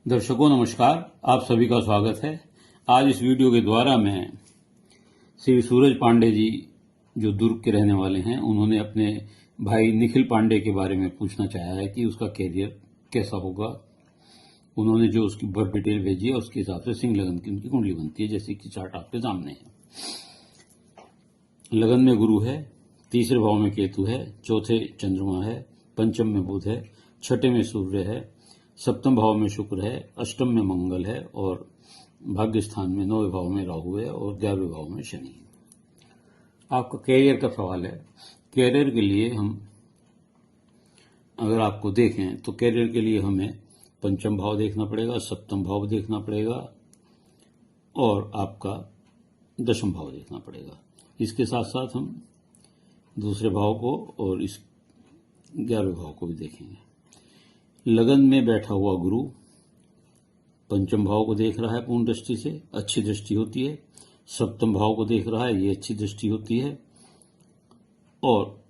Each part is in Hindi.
दर्शकों नमस्कार, आप सभी का स्वागत है। आज इस वीडियो के द्वारा मैं श्री सूरज पांडे जी जो दुर्ग के रहने वाले हैं, उन्होंने अपने भाई निखिल पांडे के बारे में पूछना चाहा है कि उसका कैरियर कैसा होगा। उन्होंने जो उसकी बर्थ डिटेल भेजी है उसके हिसाब से सिंह लगन की उनकी कुंडली बनती है, जैसे कि चार्ट आपके सामने है। लगन में गुरु है, तीसरे भाव में केतु है, चौथे चंद्रमा है, पंचम में बुध है, छठे में सूर्य है, सप्तम भाव में शुक्र है, अष्टम में मंगल है और भाग्य स्थान में 9वें भाव में राहु है और 11वें भाव में शनि है। आपका कैरियर का सवाल है। कैरियर के लिए हम अगर आपको देखें तो कैरियर के लिए हमें पंचम भाव देखना पड़ेगा, सप्तम भाव देखना पड़ेगा और आपका दशम भाव देखना पड़ेगा। इसके साथ साथ हम दूसरे भाव को और इस 11वें भाव को भी देखेंगे। लगन में बैठा हुआ गुरु पंचम भाव को देख रहा है, पूर्ण दृष्टि से अच्छी दृष्टि होती है। सप्तम भाव को देख रहा है, ये अच्छी दृष्टि होती है और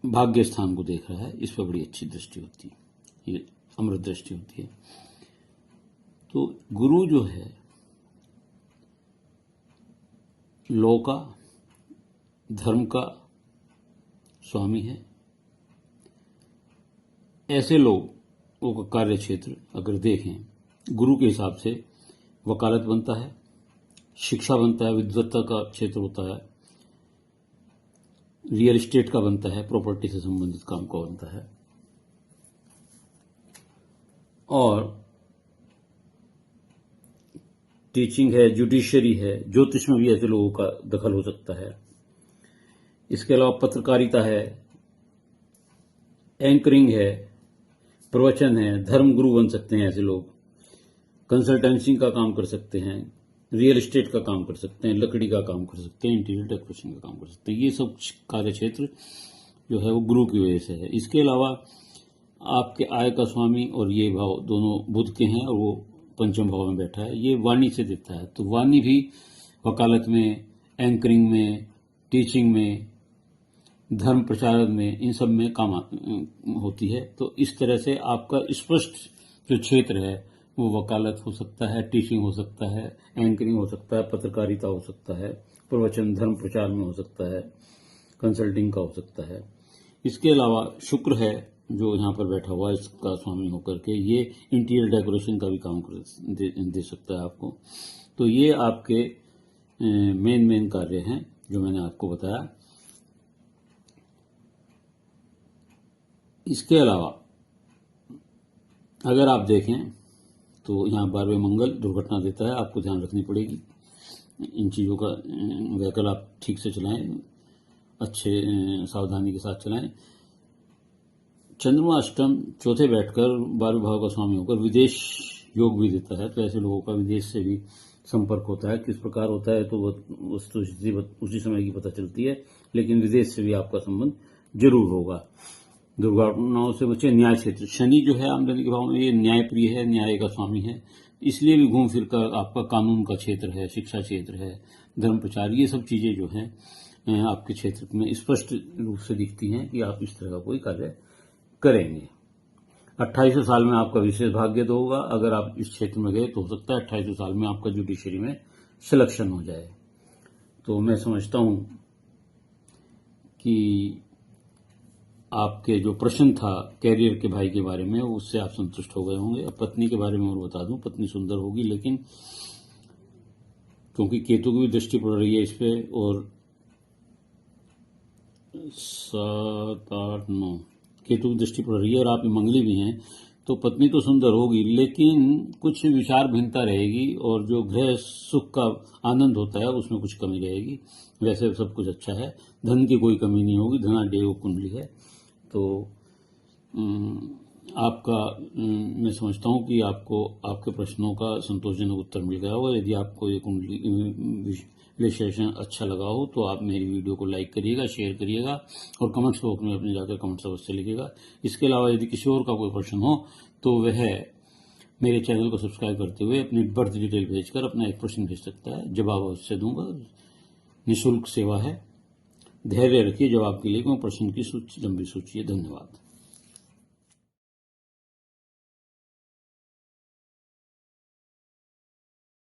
भाग्य स्थान को देख रहा है, इस पर बड़ी अच्छी दृष्टि होती है, ये अमृत दृष्टि होती है। तो गुरु जो है लौ का, धर्म का स्वामी है। ऐसे लोगों का कार्य क्षेत्र अगर देखें, गुरु के हिसाब से वकालत बनता है, शिक्षा बनता है, विद्वत्ता का क्षेत्र होता है, रियल एस्टेट का बनता है, प्रॉपर्टी से संबंधित काम का बनता है और टीचिंग है, जुडिशरी है, ज्योतिष में भी ऐसे लोगों का दखल हो सकता है। इसके अलावा पत्रकारिता है, एंकरिंग है, प्रवचन है, धर्म गुरु बन सकते हैं ऐसे लोग, कंसल्टेंसी का काम कर सकते हैं, रियल एस्टेट का काम कर सकते हैं, लकड़ी का काम कर सकते हैं, इंटीरियर डेकोरेशन का काम कर सकते हैं। ये सब कार्य क्षेत्र जो है वो गुरु की वजह से है। इसके अलावा आपके आय का स्वामी और ये भाव दोनों बुध के हैं और वो पंचम भाव में बैठा है, ये वाणी से देता है। तो वाणी भी वकालत में, एंकरिंग में, टीचिंग में, धर्म प्रचार में, इन सब में काम होती है। तो इस तरह से आपका स्पष्ट जो क्षेत्र है वो वकालत हो सकता है, टीचिंग हो सकता है, एंकरिंग हो सकता है, पत्रकारिता हो सकता है, प्रवचन धर्म प्रचार में हो सकता है, कंसल्टिंग का हो सकता है। इसके अलावा शुक्र है जो यहाँ पर बैठा हुआ है, इसका स्वामी होकर के ये इंटीरियर डेकोरेशन का भी काम दे सकता है आपको। तो ये आपके मेन कार्य हैं जो मैंने आपको बताया। इसके अलावा अगर आप देखें तो यहाँ 12वें मंगल दुर्घटना देता है, आपको ध्यान रखनी पड़ेगी इन चीज़ों का। व्हीकल आप ठीक से चलाएं, अच्छे सावधानी के साथ चलाएं। चंद्रमा अष्टम चौथे बैठकर 12वें भाव का स्वामी होकर विदेश योग भी देता है। तो ऐसे लोगों का विदेश से भी संपर्क होता है। किस प्रकार होता है तो वस्तुस्थिति उसी समय की पता चलती है, लेकिन विदेश से भी आपका संबंध जरूर होगा। दुर्घटनाओं से बचे। न्याय क्षेत्र, शनि जो है आमदनी के भाव में, ये न्याय प्रिय है, न्याय का स्वामी है, इसलिए भी घूम फिर कर आपका कानून का क्षेत्र है, शिक्षा क्षेत्र है, धर्म प्रचार, ये सब चीजें जो हैं आपके क्षेत्र में स्पष्ट रूप से दिखती हैं कि आप इस तरह का कोई कार्य करेंगे। 28 साल में आपका विशेष भाग्य तो होगा। अगर आप इस क्षेत्र में गए तो हो सकता है 28 साल में आपका जुडिशरी में सिलेक्शन हो जाए। तो मैं समझता हूं कि आपके जो प्रश्न था कैरियर के भाई के बारे में, उससे आप संतुष्ट हो गए होंगे। अब पत्नी के बारे में और बता दूं, पत्नी सुंदर होगी, लेकिन क्योंकि केतु की भी दृष्टि पड़ रही है इस पे और 7, 8, 9 केतु की दृष्टि पड़ रही है और आप मंगली भी हैं, तो पत्नी तो सुंदर होगी, लेकिन कुछ विचार भिन्नता रहेगी और जो गृह सुख का आनंद होता है उसमें कुछ कमी रहेगी। वैसे सब कुछ अच्छा है, धन की कोई कमी नहीं होगी, धनाढ्य कुंडली है। तो आपका मैं समझता हूं कि आपको आपके प्रश्नों का संतोषजनक उत्तर मिल गया होगा। यदि आपको ये कुंडली विश्लेषण अच्छा लगा हो तो आप मेरी वीडियो को लाइक करिएगा, शेयर करिएगा और कमेंट्स बॉक्स में अपने जाकर कमेंट्स अवश्य लिखिएगा। इसके अलावा यदि किसी और का कोई प्रश्न हो तो वह मेरे चैनल को सब्सक्राइब करते हुए अपनी बर्थ डिटेल भेजकर अपना एक प्रश्न भेज सकता है, जवाब अवश्य दूंगा। निःशुल्क सेवा है। धैर्य रखिए जवाब के लिए, क्यों प्रश्न की लंबी सूची है। धन्यवाद।